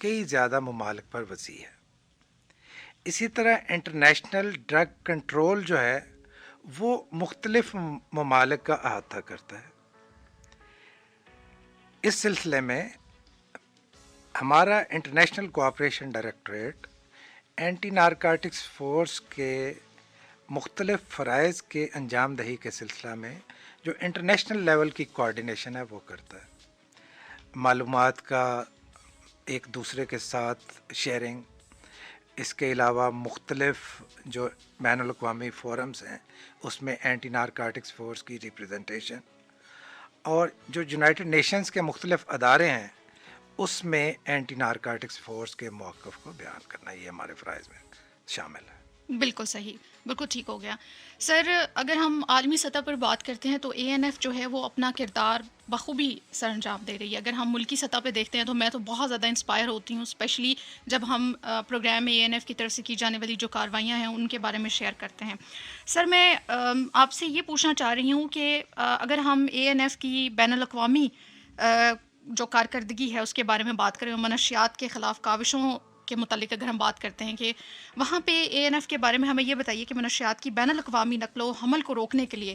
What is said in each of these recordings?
کئی زیادہ ممالک پر وسیع ہے۔ اسی طرح انٹرنیشنل ڈرگ کنٹرول جو ہے وہ مختلف ممالک کا احاطہ کرتا ہے۔ اس سلسلے میں ہمارا international cooperation directorate anti narcotics force کے مختلف فرائض کے انجام دہی کے سلسلہ میں جو انٹرنیشنل لیول کی کوارڈینیشن ہے وہ کرتا ہے۔ معلومات کا ایک دوسرے کے ساتھ شیئرنگ، اس کے علاوہ مختلف جو بین الاقوامی فورمز ہیں اس میں اینٹی نارکوٹکس فورس کی ریپرزنٹیشن، اور جو یونائٹڈ نیشنز کے مختلف ادارے ہیں اس میں اینٹی نارکوٹکس فورس کے موقف کو بیان کرنا، یہ ہمارے فرائض میں شامل ہے۔ بالکل صحیح، بالکل ٹھیک ہو گیا سر۔ اگر ہم عالمی سطح پر بات کرتے ہیں تو ANF جو ہے وہ اپنا کردار بخوبی سر انجام دے رہی ہے۔ اگر ہم ملکی سطح پہ دیکھتے ہیں تو میں تو بہت زیادہ انسپائر ہوتی ہوں، اسپیشلی جب ہم پروگرام میں ANF کی طرف سے کی جانے والی جو کارروائیاں ہیں ان کے بارے میں شیئر کرتے ہیں۔ سر میں آپ سے یہ پوچھنا چاہ رہی ہوں کہ اگر ہم ANF کی بین الاقوامی جو کارکردگی ہے اس کے بارے میں بات کریں، منشیات کے خلاف کاوشوں کے متعلق اگر ہم بات کرتے ہیں کہ وہاں پہ ANF کے بارے میں ہمیں یہ بتائیے کہ منشیات کی بین الاقوامی نقل و حمل کو روکنے کے لیے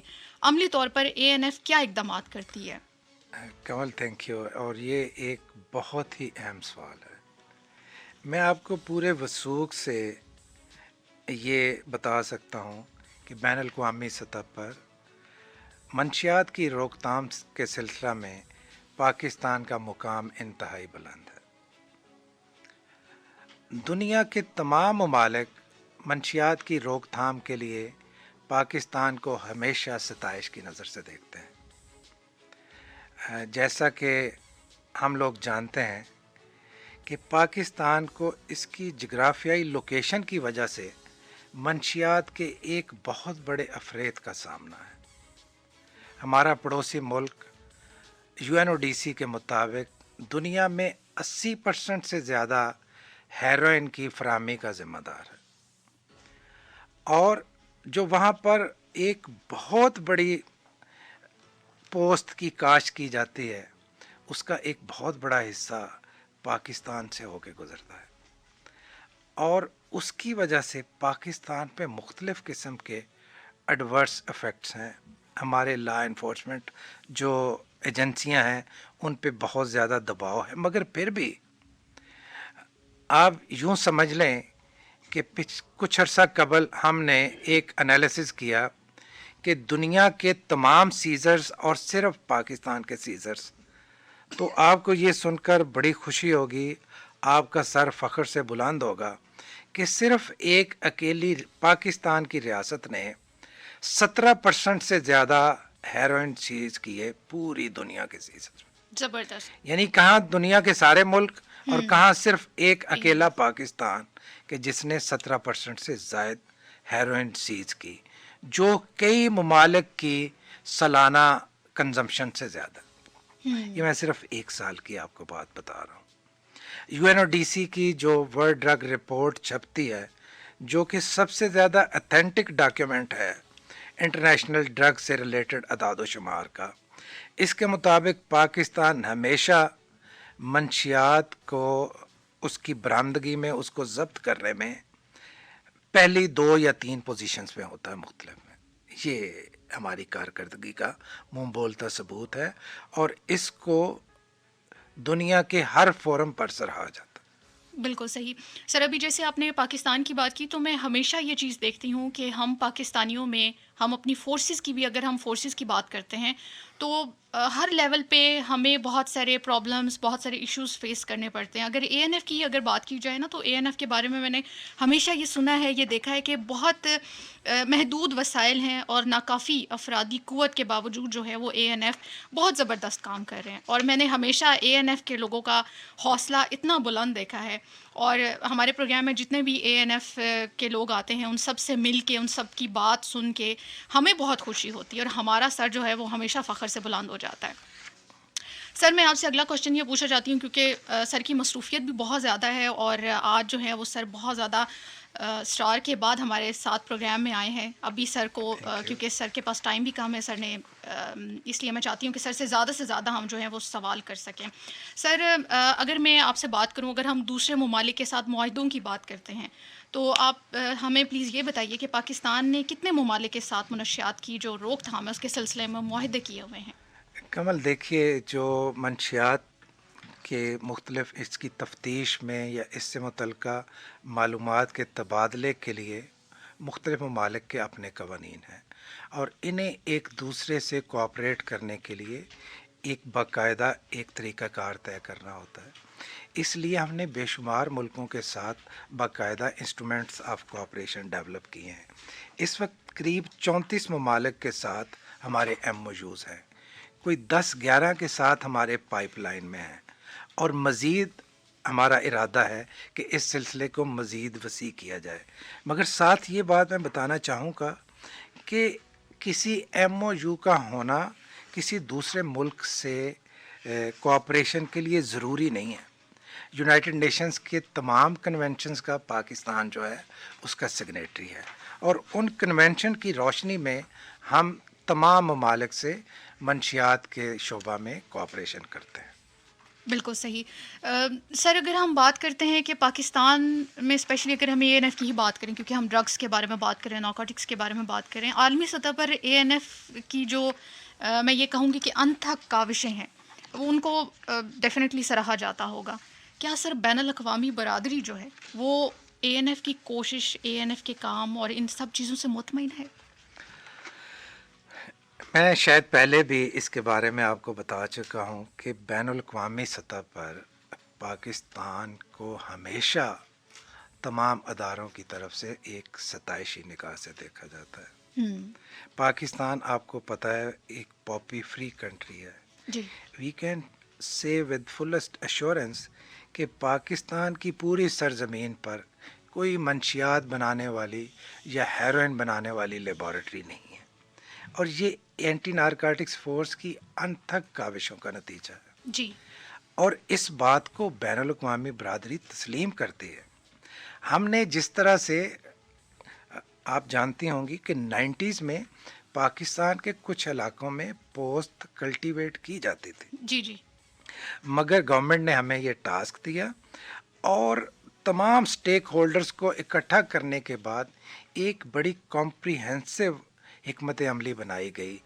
عملی طور پر ANF کیا اقدامات کرتی ہے؟ کمل تھینک یو، اور یہ ایک بہت ہی اہم سوال ہے۔ میں آپ کو پورے وثوق سے یہ بتا سکتا ہوں کہ بین الاقوامی سطح پر منشیات کی روک تھام کے سلسلہ میں پاکستان کا مقام انتہائی بلند ہے۔ دنیا کے تمام ممالک منشیات کی روک تھام کے لیے پاکستان کو ہمیشہ ستائش کی نظر سے دیکھتے ہیں۔ جیسا کہ ہم لوگ جانتے ہیں کہ پاکستان کو اس کی جغرافیائی لوکیشن کی وجہ سے منشیات کے ایک بہت بڑے افریت کا سامنا ہے۔ ہمارا پڑوسی ملک UNODC کے مطابق دنیا میں 80% سے زیادہ ہیروئن کی فراہمی کا ذمہ دار ہے، اور جو وہاں پر ایک بہت بڑی پوست کی کاشت کی جاتی ہے اس کا ایک بہت بڑا حصہ پاکستان سے ہو کے گزرتا ہے، اور اس کی وجہ سے پاکستان پہ مختلف قسم کے ایڈورس افیکٹس ہیں۔ ہمارے لا انفورسمنٹ جو ایجنسیاں ہیں ان پہ بہت زیادہ دباؤ ہے، مگر پھر بھی آپ یوں سمجھ لیں کہ کچھ عرصہ قبل ہم نے ایک انالیسس کیا کہ دنیا کے تمام سیزرز اور صرف پاکستان کے سیزرز، تو آپ کو یہ سن کر بڑی خوشی ہوگی، آپ کا سر فخر سے بلند ہوگا کہ صرف ایک اکیلی پاکستان کی ریاست نے 17% سے زیادہ ہیروئن سیز کی ہے پوری دنیا کے سیزر۔ زبردست۔ یعنی کہاں دنیا کے سارے ملک اور کہاں صرف ایک اکیلا پاکستان کہ جس نے 17% سے زائد ہیروئن سیز کی، جو کئی ممالک کی سالانہ کنزمپشن سے زیادہ۔ یہ میں صرف ایک سال کی آپ کو بات بتا رہا ہوں۔ UNODC کی جو ورلڈ ڈرگ رپورٹ چھپتی ہے، جو کہ سب سے زیادہ اتھینٹک ڈاکیومنٹ ہے انٹرنیشنل ڈرگ سے ریلیٹڈ اعداد و شمار کا، اس کے مطابق پاکستان ہمیشہ منشیات کو اس کی برآمدگی میں، اس کو ضبط کرنے میں پہلی 2 یا 3 پوزیشنز میں ہوتا ہے مختلف میں۔ یہ ہماری کارکردگی کا منہ بولتا ثبوت ہے، اور اس کو دنیا کے ہر فورم پر سراہا جاتا ہے۔ بالکل صحیح سر۔ ابھی جیسے آپ نے پاکستان کی بات کی تو میں ہمیشہ یہ چیز دیکھتی ہوں کہ ہم پاکستانیوں میں، ہم اپنی فورسز کی بھی، اگر ہم فورسز کی بات کرتے ہیں تو ہر لیول پہ ہمیں بہت سارے پرابلمس، بہت سارے ایشوز فیس کرنے پڑتے ہیں۔ اگر ANF کی اگر بات کی جائے نا تو ANF کے بارے میں نے ہمیشہ یہ سنا ہے، یہ دیکھا ہے کہ بہت محدود وسائل ہیں اور ناکافی افرادی قوت کے باوجود جو ہے وہ ANF بہت زبردست کام کر رہے ہیں، اور میں نے ہمیشہ ANF کے لوگوں کا حوصلہ اتنا بلند دیکھا ہے، اور ہمارے پروگرام میں جتنے بھی ANF کے لوگ آتے ہیں ان سب سے مل کے، ان سب کی بات سن کے ہمیں بہت خوشی ہوتی ہے، اور ہمارا سر جو ہے وہ ہمیشہ فخر سے بلند ہو جاتا ہے۔ سر میں آپ سے اگلا کوشچن یہ پوچھنا چاہتی ہوں کیونکہ سر کی مصروفیت بھی بہت زیادہ ہے اور آج جو ہے وہ سر بہت زیادہ اسٹار کے بعد ہمارے ساتھ پروگرام میں آئے ہیں. ابھی سر کو کیونکہ سر کے پاس ٹائم بھی کم ہے سر نے اس لیے میں چاہتی ہوں کہ سر سے زیادہ ہم جو ہیں وہ سوال کر سکیں. سر اگر میں آپ سے بات کروں، اگر ہم دوسرے ممالک کے ساتھ معاہدوں کی بات کرتے ہیں تو آپ ہمیں پلیز یہ بتائیے کہ پاکستان نے کتنے ممالک کے ساتھ منشیات کی جو روک تھام ہے اس کے سلسلے میں معاہدے کیے ہوئے ہیں؟ کمل دیکھیے، جو منشیات کے مختلف اس کی تفتیش میں یا اس سے متعلقہ معلومات کے تبادلے کے لیے مختلف ممالک کے اپنے قوانین ہیں، اور انہیں ایک دوسرے سے کوآپریٹ کرنے کے لیے ایک باقاعدہ ایک طریقہ کار طے کرنا ہوتا ہے. اس لیے ہم نے بے شمار ملکوں کے ساتھ باقاعدہ انسٹرومنٹس آف کوآپریشن ڈیولپ کیے ہیں. اس وقت قریب 34 ممالک کے ساتھ ہمارے MOUs ہیں، کوئی 10-11 کے ساتھ ہمارے پائپ لائن میں ہیں، اور مزید ہمارا ارادہ ہے کہ اس سلسلے کو مزید وسیع کیا جائے. مگر ساتھ یہ بات میں بتانا چاہوں گا کہ کسی MOU کا ہونا کسی دوسرے ملک سے کوآپریشن کے لیے ضروری نہیں ہے. یونائٹڈ نیشنز کے تمام کنونشنز کا پاکستان جو ہے اس کا سگنیٹری ہے، اور ان کنونشن کی روشنی میں ہم تمام ممالک سے منشیات کے شعبہ میں کوآپریشن کرتے ہیں. بالکل صحیح. سر اگر ہم بات کرتے ہیں کہ پاکستان میں اسپیشلی اگر ہم ANF کی ہی بات کریں، کیونکہ ہم ڈرگس کے بارے میں بات کریں، نارکوٹکس کے بارے میں بات کریں، عالمی سطح پر ANF کی جو میں یہ کہوں گی کہ انتھک کاوشیں ہیں وہ ان کو ڈیفینیٹلی سراہا جاتا ہوگا. کیا سر بین الاقوامی برادری جو ہے وہ ANF کی کوشش، ANF کے کام اور ان سب چیزوں سے مطمئن ہے؟ میں شاید پہلے بھی اس کے بارے میں آپ کو بتا چکا ہوں کہ بین الاقوامی سطح پر پاکستان کو ہمیشہ تمام اداروں کی طرف سے ایک ستائشی نگاہ سے دیکھا جاتا ہے. پاکستان آپ کو پتہ ہے ایک پاپی فری کنٹری ہے. جی. We can say with fullest assurance کہ پاکستان کی پوری سرزمین پر کوئی منشیات بنانے والی یا ہیروئن بنانے والی لیبارٹری نہیں ہے، اور یہ اینٹی نارکوٹکس فورس کی انتھک کاوشوں کا نتیجہ ہے. جی. اور اس بات کو بین الاقوامی برادری تسلیم کرتی ہے. ہم نے جس طرح سے آپ جانتی ہوں گی کہ 90s میں پاکستان کے کچھ علاقوں میں پوست کلٹیویٹ کی جاتی تھی. جی جی. مگر گورنمنٹ نے ہمیں یہ ٹاسک دیا اور تمام سٹیک ہولڈرز کو اکٹھا کرنے کے بعد ایک بڑی کمپریہنسو حکمت عملی بنائی گئی،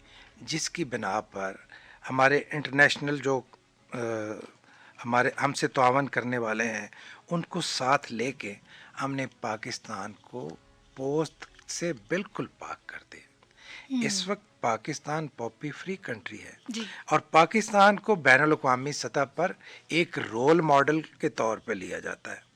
جس کی بنا پر ہمارے انٹرنیشنل جو ہم سے تعاون کرنے والے ہیں ان کو ساتھ لے کے ہم نے پاکستان کو پوسٹ سے بالکل پاک کر دیا. اس وقت پاکستان پاپی فری کنٹری ہے. جی. اور پاکستان کو بین الاقوامی سطح پر ایک رول ماڈل کے طور پہ لیا جاتا ہے.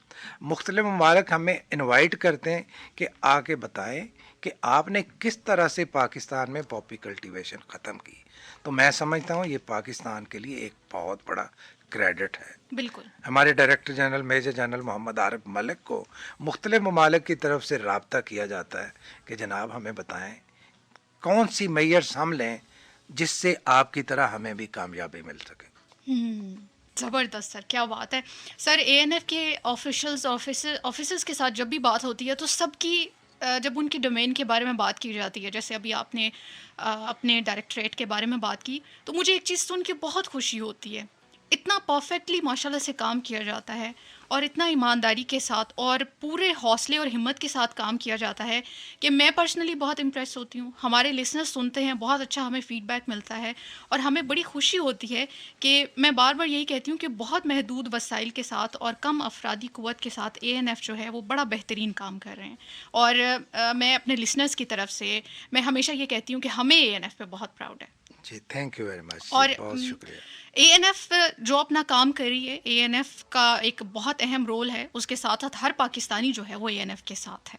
مختلف ممالک ہمیں انوائٹ کرتے ہیں کہ آ کے بتائیں کہ آپ نے کس طرح سے پاکستان میں پاپی کلٹیویشن ختم کی. تو میں سمجھتا ہوں یہ پاکستان کے لیے ایک بہت بڑا کریڈٹ ہے. بالکل. ہمارے ڈائریکٹر جنرل میجر جنرل محمد عارف ملک کو مختلف ممالک کی طرف سے رابطہ کیا جاتا ہے کہ جناب ہمیں بتائیں کون سی میئرز ہم لیں جس سے آپ کی طرح ہمیں بھی کامیابی مل سکے. زبردست سر، کیا بات ہے. سر ANF کے آفیسرز کے ساتھ جب بھی بات ہوتی ہے تو سب کی جب ان کی ڈومین کے بارے میں بات کی جاتی ہے، جیسے ابھی آپ نے اپنے ڈائریکٹریٹ کے بارے میں بات کی، تو مجھے ایک چیز سن کے بہت خوشی ہوتی ہے. اتنا پرفیکٹلی ماشاءاللہ سے کام کیا جاتا ہے اور اتنا ایمانداری کے ساتھ اور پورے حوصلے اور ہمت کے ساتھ کام کیا جاتا ہے کہ میں پرسنلی بہت امپریس ہوتی ہوں. ہمارے لسنرز سنتے ہیں، بہت اچھا ہمیں فیڈ بیک ملتا ہے اور ہمیں بڑی خوشی ہوتی ہے کہ میں بار بار یہی کہتی ہوں کہ بہت محدود وسائل کے ساتھ اور کم افرادی قوت کے ساتھ ANF جو ہے وہ بڑا بہترین کام کر رہے ہیں. اور میں اپنے لسنرز کی طرف سے میں ہمیشہ یہ کہتی ہوں کہ ہمیں ANF پہ بہت پراؤڈ ہے. جی تھینک یو ویری مچ. اور بہت شکریہ. ANF جو اپنا کام کر رہی ہے، ANF کا ایک بہت اہم رول ہے، اس کے ساتھ ساتھ ہر پاکستانی جو ہے وہ ANF کے ساتھ ہے.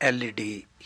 LED,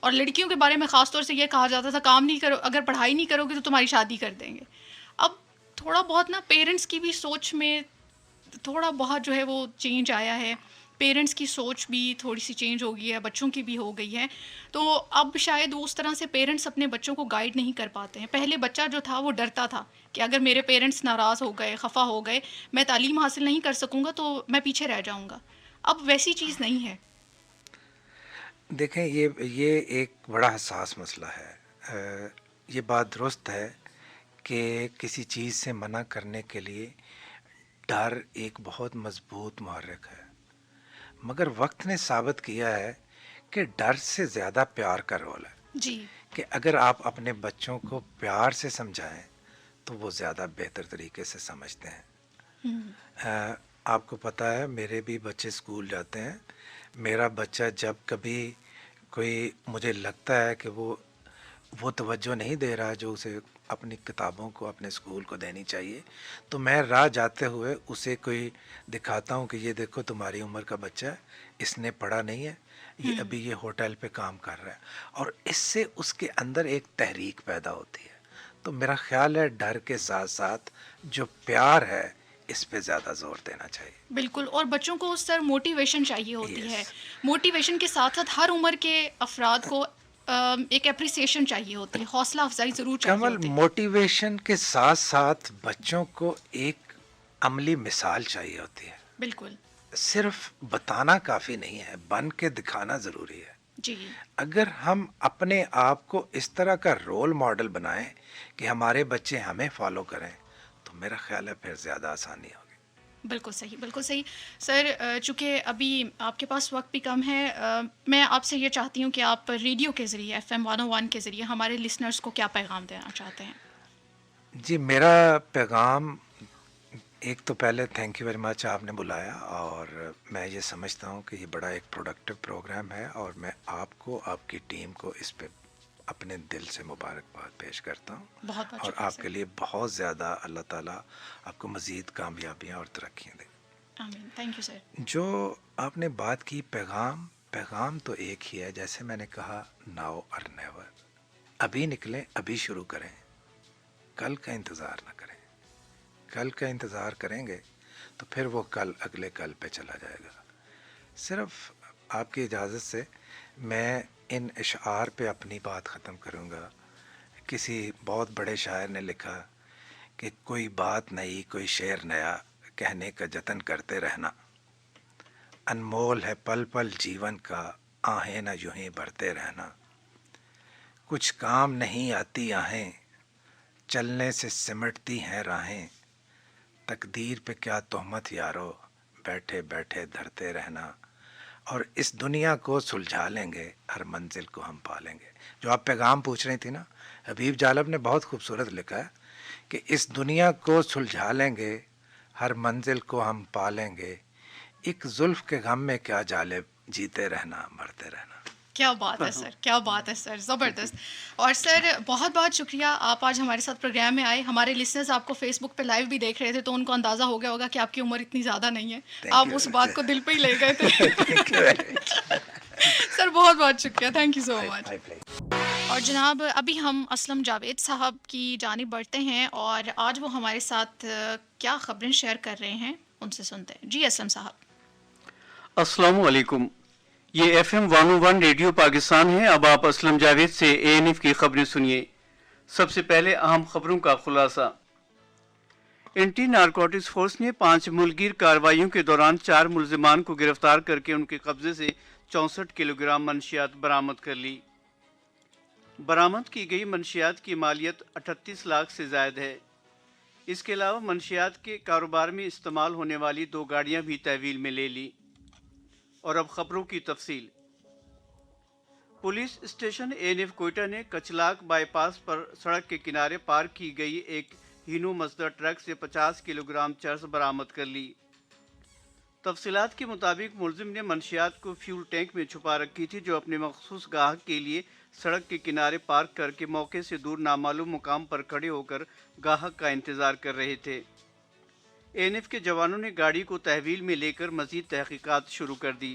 اور لڑکیوں کے بارے میں خاص طور سے یہ کہا جاتا تھا کام نہیں کرو، اگر پڑھائی نہیں کرو گے تو تمہاری شادی کر دیں گے. اب تھوڑا بہت نا پیرنٹس کی بھی سوچ میں تھوڑا بہت جو ہے وہ چینج آیا ہے، پیرنٹس کی سوچ بھی تھوڑی سی چینج ہو گئی ہے، بچوں کی بھی ہو گئی ہے. تو اب شاید اس طرح سے پیرنٹس اپنے بچوں کو گائیڈ نہیں کر پاتے ہیں. پہلے بچہ جو تھا وہ ڈرتا تھا کہ اگر میرے پیرنٹس ناراض ہو گئے، خفا ہو گئے، میں تعلیم حاصل نہیں کر سکوں گا تو میں پیچھے رہ جاؤں گا. اب ویسی چیز نہیں ہے. دیکھیں یہ ایک بڑا حساس مسئلہ ہے. یہ بات درست ہے کہ کسی چیز سے منع کرنے کے لیے ڈر ایک بہت مضبوط محرک ہے، مگر وقت نے ثابت کیا ہے کہ ڈر سے زیادہ پیار کا رول ہے. جی کہ اگر آپ اپنے بچوں کو پیار سے سمجھائیں تو وہ زیادہ بہتر طریقے سے سمجھتے ہیں. آپ کو پتہ ہے میرے بھی بچے اسکول جاتے ہیں. میرا بچہ جب کبھی کوئی مجھے لگتا ہے کہ وہ توجہ نہیں دے رہا جو اسے اپنی کتابوں کو اپنے اسکول کو دینی چاہیے، تو میں راہ جاتے ہوئے اسے کوئی دکھاتا ہوں کہ یہ دیکھو تمہاری عمر کا بچہ ہے، اس نے پڑھا نہیں ہے، یہ ابھی یہ ہوٹل پہ کام کر رہا ہے، اور اس سے اس کے اندر ایک تحریک پیدا ہوتی ہے. تو میرا خیال ہے ڈر کے ساتھ ساتھ جو پیار ہے اس پہ زیادہ زور دینا چاہیے. بالکل. اور بچوں کو سر موٹیویشن چاہیے ہوتی ہے. Yes. موٹیویشن کے ساتھ ساتھ ہر عمر کے افراد کو ایک اپریسیشن چاہیے ہوتی ہے، حوصلہ افزائی ضرور چاہیے کمل ہوتی ہے. موٹیویشن کے ساتھ ساتھ بچوں کو ایک عملی مثال چاہیے ہوتی ہے. بالکل. صرف بتانا کافی نہیں ہے، بن کے دکھانا ضروری ہے. جی اگر ہم اپنے آپ کو اس طرح کا رول ماڈل بنائیں کہ ہمارے بچے ہمیں فالو کریں تو میرا خیال ہے پھر زیادہ آسانی ہوگی. بالکل صحیح، بالکل صحیح. سر چونکہ ابھی آپ کے پاس وقت بھی کم ہے، میں آپ سے یہ چاہتی ہوں کہ آپ ریڈیو کے ذریعے FM 101 کے ذریعے ہمارے لسنرز کو کیا پیغام دینا چاہتے ہیں؟ جی میرا پیغام ایک تو پہلے تھینک یو ویری مچ آپ نے بلایا، اور میں یہ سمجھتا ہوں کہ یہ بڑا ایک پروڈکٹیو پروگرام ہے، اور میں آپ کو آپ کی ٹیم کو اس پہ اپنے دل سے مبارکباد پیش کرتا ہوں. بہت بہت اور شکریہ آپ سر. کے لیے بہت زیادہ اللہ تعالیٰ آپ کو مزید کامیابیاں اور ترقیاں دے. آمین. Thank you sir. جو آپ نے بات کی پیغام تو ایک ہی ہے، جیسے میں نے کہا ناؤ اور نیور. ابھی نکلیں، ابھی شروع کریں، کل کا انتظار نہ کریں. کل کا انتظار کریں گے تو پھر وہ کل اگلے کل پہ چلا جائے گا. صرف آپ کی اجازت سے میں ان اشعار پہ اپنی بات ختم کروں گا. کسی بہت بڑے شاعر نے لکھا کہ کوئی بات نئی، کوئی شعر نیا کہنے کا جتن کرتے رہنا، انمول ہے پل پل جیون کا آہیں نہ یوں ہی بڑھتے رہنا. کچھ کام نہیں آتی آہیں، چلنے سے سمٹتی ہیں راہیں، تقدیر پہ کیا تہمت یارو، بیٹھے بیٹھے دھرتے رہنا. اور اس دنیا کو سلجھا لیں گے، ہر منزل کو ہم پالیں گے. جو آپ پیغام پوچھ رہی تھی نا، حبیب جالب نے بہت خوبصورت لکھا ہے کہ اس دنیا کو سلجھا لیں گے، ہر منزل کو ہم پالیں گے، ایک زلف کے غم میں کیا جالب، جیتے رہنا مرتے رہنا. کیا بات ہے سر، کیا بات ہے سر، زبردست. اور سر بہت بہت شکریہ، آپ آج ہمارے ساتھ پروگرام میں آئے. ہمارے لسنرز آپ کو فیس بک پہ لائیو بھی دیکھ رہے تھے تو ان کو اندازہ ہو گیا ہوگا کہ آپ کی عمر اتنی زیادہ نہیں ہے. آپ اس بات کو دل پہ ہی لے گئے تھے. سر بہت بہت شکریہ، تھینک یو سو مچ. اور جناب ابھی ہم اسلم جاوید صاحب کی جانب بڑھتے ہیں اور آج وہ ہمارے ساتھ کیا خبریں شیئر کر رہے ہیں ان سے سنتے ہیں. جی اسلم صاحب. السلام علیکم، یہ FM 101 ریڈیو پاکستان ہے. اب آپ اسلم جاوید سے ANF کی خبریں سنیے. سب سے پہلے اہم خبروں کا خلاصہ. اینٹی نارکوٹکس فورس نے 5 ملک گیر کارروائیوں کے دوران 4 ملزمان کو گرفتار کر کے ان کے قبضے سے 64 کلو گرام منشیات برآمد کر لی. برآمد کی گئی منشیات کی مالیت 38 لاکھ سے زائد ہے. اس کے علاوہ منشیات کے کاروبار میں استعمال ہونے والی 2 گاڑیاں بھی تحویل میں لے لی. اور اب خبروں کی تفصیل. پولیس اسٹیشن ANF کوئٹہ نے کچلاک بائی پاس پر سڑک کے کنارے پارک کی گئی ایک ہینو مزدہ ٹرک سے 50 کلو گرام چرس برآمد کر لی. تفصیلات کے مطابق ملزم نے منشیات کو فیول ٹینک میں چھپا رکھی تھی جو اپنے مخصوص گاہک کے لیے سڑک کے کنارے پارک کر کے موقع سے دور نامعلوم مقام پر کھڑے ہو کر گاہک کا انتظار کر رہے تھے. ANF کے جوانوں نے گاڑی کو تحویل میں لے کر مزید تحقیقات شروع کر دی.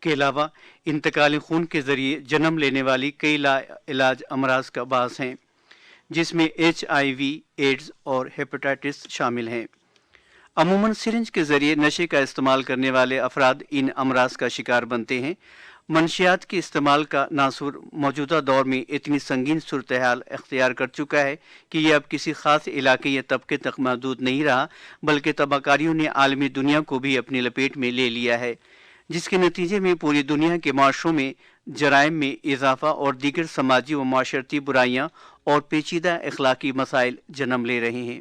کے علاوہ انتقال خون کے ذریعے جنم لینے والی کئی لا علاج امراض کا باعث ہیں، جس میں HIV، ایڈز اور ہیپاٹائٹس شامل ہیں۔ عموماً سرنج کے ذریعے نشے کا استعمال کرنے والے افراد ان امراض کا شکار بنتے ہیں۔ منشیات کے استعمال کا ناصور موجودہ دور میں اتنی سنگین صورتحال اختیار کر چکا ہے کہ یہ اب کسی خاص علاقے یا طبقے تک محدود نہیں رہا، بلکہ تباہکاریوں نے عالمی دنیا کو بھی اپنی لپیٹ میں لے لیا ہے، جس کے نتیجے میں پوری دنیا کے معاشروں میں جرائم میں اضافہ اور دیگر سماجی و معاشرتی برائیاں اور پیچیدہ اخلاقی مسائل جنم لے رہے ہیں۔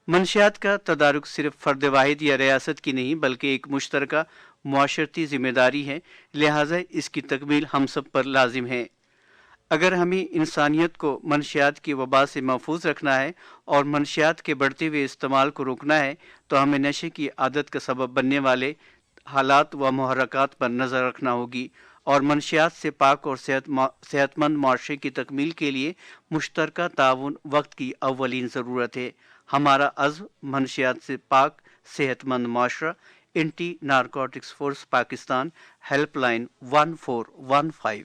منشیات کا تدارک صرف فرد واحد یا ریاست کی نہیں بلکہ ایک مشترکہ معاشرتی ذمہ داری ہے، لہٰذا اس کی تکمیل ہم سب پر لازم ہے۔ اگر ہمیں انسانیت کو منشیات کی وبا سے محفوظ رکھنا ہے اور منشیات کے بڑھتے ہوئے استعمال کو روکنا ہے تو ہمیں نشے کی عادت کا سبب بننے والے حالات و محرکات پر نظر رکھنا ہوگی، اور منشیات سے پاک اور صحت مند معاشرے کی تکمیل کے لیے مشترکہ تعاون وقت کی اولین ضرورت ہے۔ ہمارا عزم منشیات سے پاک صحت مند معاشرہ۔ Anti narcotics force Pakistan, help line 1415۔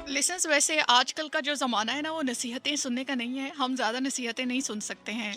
لسنس، ویسے آج کل کا جو زمانہ ہے نا وہ نصیحتیں سننے کا نہیں ہے، ہم زیادہ نصیحتیں نہیں سن سکتے ہیں۔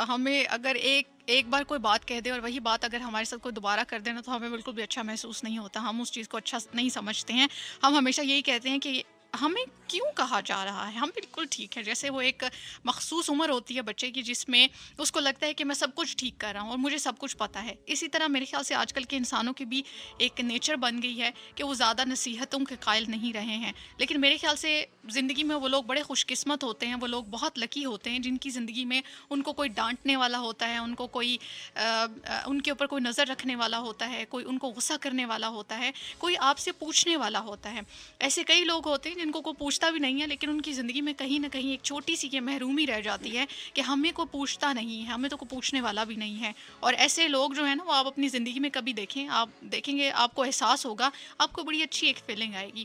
ہمیں اگر ایک بار کوئی بات کہہ دے اور وہی بات اگر ہمارے ساتھ کوئی دوبارہ کر دینا تو ہمیں بالکل بھی اچھا محسوس نہیں ہوتا، ہم اس چیز کو اچھا نہیں سمجھتے ہیں۔ ہم ہمیشہ یہی کہتے ہیں کہ ہمیں کیوں کہا جا رہا ہے، ہم بالکل ٹھیک ہے۔ جیسے وہ ایک مخصوص عمر ہوتی ہے بچے کی جس میں اس کو لگتا ہے کہ میں سب کچھ ٹھیک کر رہا ہوں اور مجھے سب کچھ پتہ ہے، اسی طرح میرے خیال سے آج کل کے انسانوں کی بھی ایک نیچر بن گئی ہے کہ وہ زیادہ نصیحتوں کے قائل نہیں رہے ہیں۔ لیکن میرے خیال سے زندگی میں وہ لوگ بڑے خوش قسمت ہوتے ہیں، وہ لوگ بہت لکی ہوتے ہیں جن کی زندگی میں ان کو کوئی ڈانٹنے والا ہوتا ہے، ان کو کوئی ان کے اوپر کوئی نظر رکھنے والا ہوتا ہے، کوئی ان کو غصہ کرنے والا ہوتا ہے، کوئی آپ سے پوچھنے والا ہوتا ہے۔ ایسے کئی لوگ ہوتے ہیں جن کو کوئی پوچھتا بھی نہیں ہے لیکن ان کی زندگی میں کہیں نہ کہیں ایک چھوٹی سی یہ محرومی رہ جاتی ہے کہ ہمیں کوئی پوچھتا نہیں ہے، ہمیں تو کوئی پوچھنے والا بھی نہیں ہے۔ اور ایسے لوگ جو ہیں نا وہ آپ اپنی زندگی میں کبھی دیکھیں، آپ دیکھیں گے آپ کو احساس ہوگا، آپ کو بڑی اچھی ایک فیلنگ آئے گی۔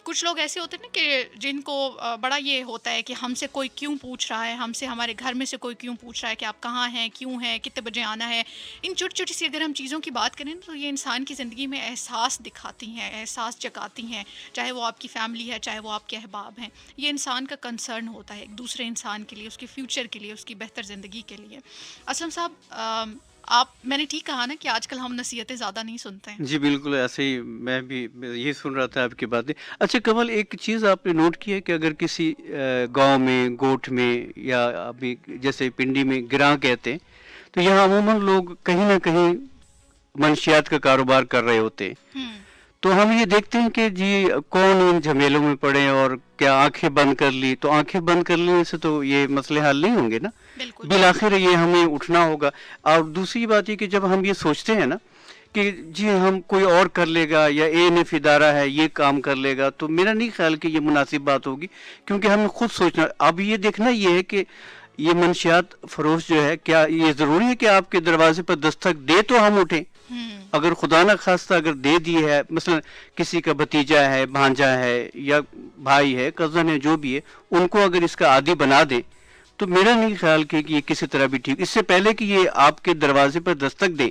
کچھ لوگ ایسے ہوتے ہیں نا کہ جن کو بڑا یہ ہوتا ہے کہ ہم سے کوئی کیوں پوچھ رہا ہے، ہم سے ہمارے گھر میں سے کوئی کیوں پوچھ رہا ہے کہ آپ کہاں ہیں، کیوں ہیں، کتنے بجے آنا ہے۔ ان چھوٹی چھوٹی سی اگر ہم چیزوں کی بات کریں تو یہ انسان کی زندگی میں احساس دکھاتی ہیں، احساس جگاتی ہیں، چاہے وہ آپ کی فیملی ہے، چاہے وہ آپ کے احباب ہیں۔ یہ انسان کا کنسرن ہوتا ہے ایک دوسرے انسان کے لیے، اس کے فیوچر کے لیے، اس کی بہتر زندگی کے لیے۔ اسلم صاحب، میں نے ٹھیک کہا نا کہ آج کل ہم نصیحتیں زیادہ نہیں سنتے ہیں؟ جی بالکل ایسے ہی، میں بھی یہ سن رہا تھا آپ کی باتیں۔ اچھا کمل، ایک چیز آپ نے نوٹ کی ہے کہ اگر کسی گاؤں میں، گوٹھ میں یا ابھی جیسے پنڈی میں گراں کہتے ہیں تو یہاں عموماً لوگ کہیں نہ کہیں منشیات کا کاروبار کر رہے ہوتے ہیں، تو ہم یہ دیکھتے ہیں کہ جی کون ان جھمیلوں میں پڑے اور کیا آنکھیں بند کر لی، تو آنکھیں بند کر لینے سے تو یہ مسئلے حل نہیں ہوں گے نا، بالآخر یہ ہمیں اٹھنا ہوگا۔ اور دوسری بات یہ کہ جب ہم یہ سوچتے ہیں نا کہ جی ہم کوئی اور کر لے گا یا ANF ادارہ ہے یہ کام کر لے گا، تو میرا نہیں خیال کہ یہ مناسب بات ہوگی، کیونکہ ہمیں خود سوچنا، اب یہ دیکھنا یہ ہے کہ یہ منشیات فروش جو ہے کیا یہ ضروری ہے کہ آپ کے دروازے پر دستک دے تو ہم اٹھیں؟ اگر خدا نہ خواستہ اگر دے دی ہے، مثلا کسی کا بھتیجا ہے، بھانجا ہے یا بھائی ہے، کزن ہے، جو بھی ہے، ان کو اگر اس کا عادی بنا دیں تو میرا نہیں خیال کہ یہ کسی طرح بھی ٹھیک۔ اس سے پہلے کہ یہ آپ کے دروازے پر دستک دیں،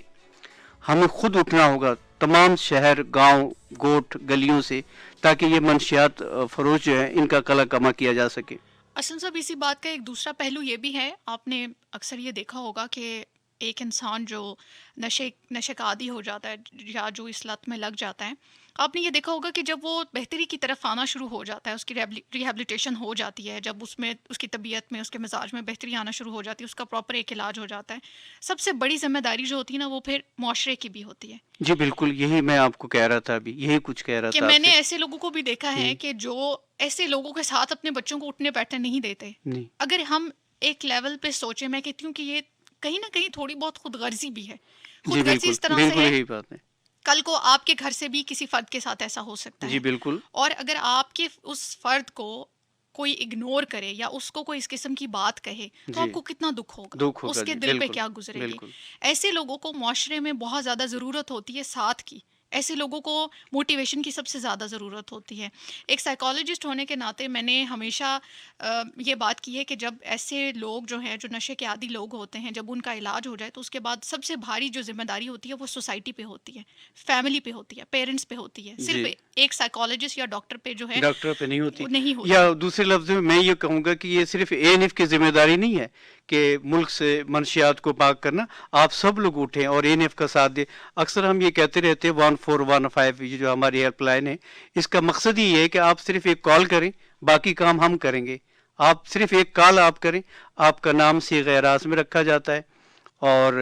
ہمیں خود اٹھنا ہوگا تمام شہر، گاؤں، گوٹھ، گلیوں سے، تاکہ یہ منشیات فروش جو ہے ان کا قلع کما کیا جا سکے۔ اسلم صاحب، اسی بات کا ایک دوسرا پہلو یہ بھی ہے، آپ نے اکثر یہ دیکھا ہوگا کہ ایک انسان جو نشے کا عادی ہو جاتا ہے یا جو اس لت میں لگ جاتا ہے، آپ نے یہ دیکھا ہوگا کہ جب وہ بہتری کی طرف آنا شروع ہو جاتا ہے، اس کی ریہیبلیٹیشن ہو جاتی ہے، جب اس میں اس کی طبیعت میں، اس کے مزاج میں بہتری آنا شروع ہو جاتی ہے، اس کا پراپر ایک علاج ہو جاتا ہے، سب سے بڑی ذمہ داری جو ہوتی ہے نا وہ پھر معاشرے کی بھی ہوتی ہے۔ جی بالکل، یہی میں آپ کو کہہ رہا تھا، ابھی یہی کچھ کہہ رہا تھا کہ میں نے ایسے لوگوں کو بھی دیکھا ہے کہ جو ایسے لوگوں کے ساتھ اپنے بچوں کو اٹھنے بیٹھنے نہیں دیتے۔ اگر ہم ایک لیول پہ سوچیں، میں کہتی ہوں کہ یہ کہیں نہ کہیں تھوڑی بہت خود غرضی بھی ہے۔ خود غرضی اس طرح سے ہے، کل کو آپ کے گھر سے بھی کسی فرد کے ساتھ ایسا ہو سکتا ہے۔ جی بالکل۔ اور اگر آپ کے اس فرد کو کوئی اگنور کرے یا اس کو کوئی اس قسم کی بات کہے تو آپ کو کتنا دکھ ہوگا، اس کے دل پہ کیا گزرے گی۔ ایسے لوگوں کو معاشرے میں بہت زیادہ ضرورت ہوتی ہے ساتھ کی، ایسے لوگوں کو موٹیویشن کی سب سے زیادہ ضرورت ہوتی ہے. ایک سائیکالوجسٹ ہونے کے ناطے میں نے ہمیشہ یہ بات کی ہے کہ جب ایسے لوگ جو ہیں جو نشے کے عادی لوگ ہوتے ہیں جب ان کا علاج ہو جائے تو اس کے بعد سب سے بھاری جو ذمہ داری ہوتی ہے وہ سوسائٹی پہ ہوتی ہے, فیملی پہ ہوتی ہے, پیرنٹس پہ ہوتی ہے. صرف ایک سائیکالوجسٹ یا ڈاکٹر پہ جو ہے ڈاکٹر پہ نہیں ہوتی. نہیں ہوتی. یا دوسرے لفظ میں یہ کہوں گا کہ یہ صرف ANF کی ذمہ داری نہیں ہے کہ ملک سے منشیات کو پاک کرنا, آپ سب لوگ اٹھیں اور ANF کا ساتھ دیں. اکثر ہم یہ کہتے رہتے ہیں 1415 یہ جو ہماری ہیلپ لائن ہے, اس کا مقصد ہی ہے کہ آپ صرف ایک کال کریں, باقی کام ہم کریں گے. آپ صرف ایک کال آپ کریں, آپ کا نام صیغہ اعراض میں رکھا جاتا ہے اور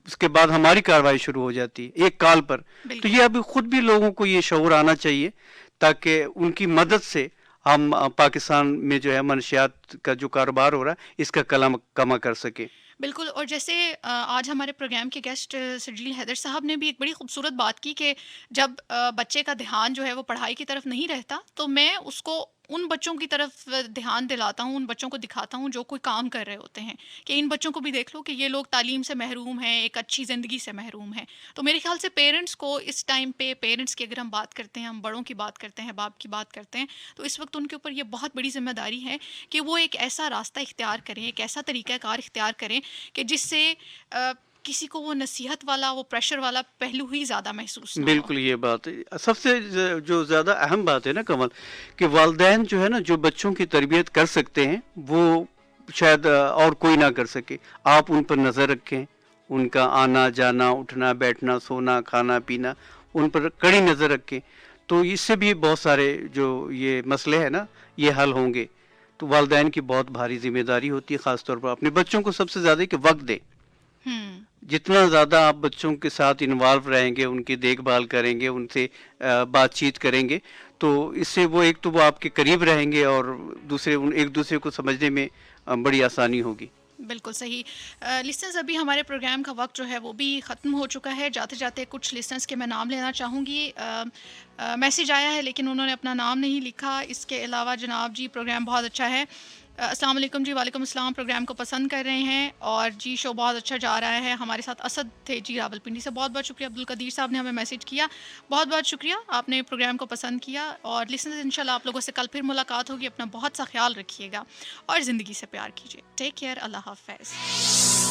اس کے بعد ہماری کارروائی شروع ہو جاتی ہے ایک کال پر. تو یہ ابھی خود بھی لوگوں کو یہ شعور آنا چاہیے تاکہ ان کی مدد سے ہم پاکستان میں جو ہے منشیات کا جو کاروبار ہو رہا ہے اس کا کما کر سکیں. بالکل. اور جیسے آج ہمارے پروگرام کے گیسٹ سجیل حیدر صاحب نے بھی ایک بڑی خوبصورت بات کی کہ جب بچے کا دھیان جو ہے وہ پڑھائی کی طرف نہیں رہتا تو میں اس کو ان بچوں کی طرف دھیان دلاتا ہوں, ان بچوں کو دکھاتا ہوں جو کوئی کام کر رہے ہوتے ہیں کہ ان بچوں کو بھی دیکھ لو کہ یہ لوگ تعلیم سے محروم ہیں, ایک اچھی زندگی سے محروم ہیں. تو میرے خیال سے پیرنٹس کو اس ٹائم پہ, پیرنٹس کی اگر ہم بات کرتے ہیں, ہم بڑوں کی بات کرتے ہیں, باپ کی بات کرتے ہیں, تو اس وقت ان کے اوپر یہ بہت بڑی ذمہ داری ہے کہ وہ ایک ایسا راستہ اختیار کریں, ایک ایسا طریقہ کار اختیار کریں کہ جس سے کسی کو وہ نصیحت والا, وہ پریشر والا پہلو ہی زیادہ محسوس نہ ہو. بالکل یہ بات ہے. سب سے جو زیادہ اہم بات ہے نا کمل, کہ والدین جو ہے نا جو بچوں کی تربیت کر سکتے ہیں وہ شاید اور کوئی نہ کر سکے. آپ ان پر نظر رکھیں, ان کا آنا جانا, اٹھنا بیٹھنا, سونا, کھانا پینا, ان پر کڑی نظر رکھیں, تو اس سے بھی بہت سارے جو یہ مسئلے ہیں نا یہ حل ہوں گے. تو والدین کی بہت بھاری ذمہ داری ہوتی ہے, خاص طور پر اپنے بچوں کو سب سے زیادہ کہ وقت دیں. جتنا زیادہ آپ بچوں کے ساتھ انوالو رہیں گے, ان کی دیکھ بھال کریں گے, ان سے بات چیت کریں گے, تو اس سے وہ ایک تو وہ آپ کے قریب رہیں گے اور دوسرے ایک دوسرے کو سمجھنے میں بڑی آسانی ہوگی. بالکل صحیح. لسنرز ابھی ہمارے پروگرام کا وقت جو ہے وہ بھی ختم ہو چکا ہے. جاتے جاتے کچھ لسنرز کے میں نام لینا چاہوں گی. میسیج آیا ہے لیکن انہوں نے اپنا نام نہیں لکھا. اس کے علاوہ جناب جی پروگرام بہت اچھا ہے. السلام علیکم جی. وعلیکم السلام. پروگرام کو پسند کر رہے ہیں اور جی شو بہت اچھا جا رہا ہے. ہمارے ساتھ اسد تھے جی راولپنڈی سے, بہت بہت شکریہ. عبدالقدیر صاحب نے ہمیں میسیج کیا, بہت بہت شکریہ, آپ نے پروگرام کو پسند کیا. اور لسنرز انشاءاللہ آپ لوگوں سے کل پھر ملاقات ہوگی. اپنا بہت سا خیال رکھیے گا اور زندگی سے پیار کیجیے. Take care. اللہ حافظ.